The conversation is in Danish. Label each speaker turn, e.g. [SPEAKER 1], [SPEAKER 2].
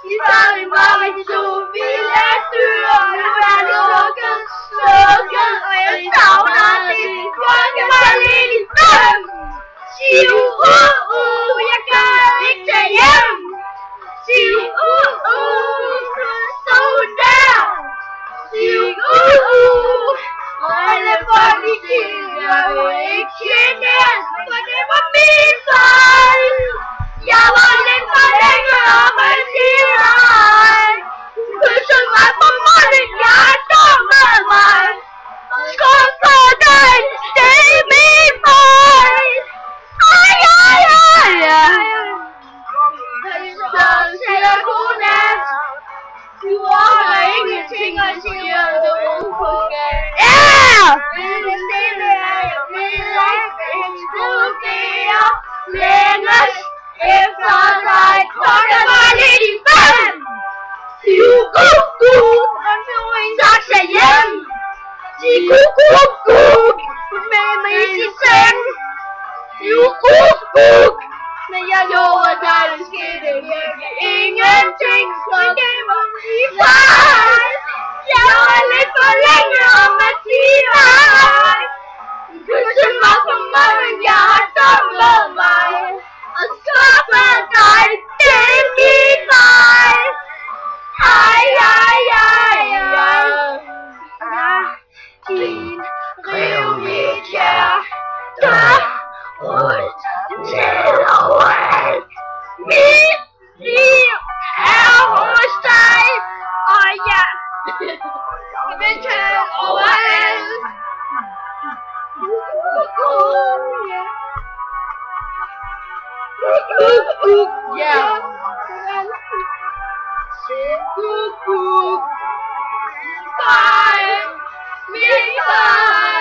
[SPEAKER 1] De startede bare med 2 vilde dyr. Nu er det slukket, og jeg savner det. Klokken var lidt i 5. Sig jeg kan ikke tage hjem. Sig stå der. Sig og alle folk i kigger jo ikke genert, for det var min fejl. Jeg var lidt for længe om at sige nej. Kysset mig på munden, jeg har dummet mig. Skuffer dig, det er min fejl. Så siger godnat. Du ordner ingenting og siger du på skat. Men det stille er jeg ved at eksplodere. Længes efter dig, klokken var lidt i 5. Sig og nu en taxa hjem. Sig med mig i sin seng. Sig men jeg lover dig, det skete virkelig ingenting. Klokken var min fejl. Jeg var lidt for længe om at sige nej. Kysset mig på munden, jeg har dummet mig. Og skuffer dig, det er min fejl. Din riv mit hjerte rundt til overalt. Mit liv er hos dig, og jeg vil tage overalt. Yeah. Bye.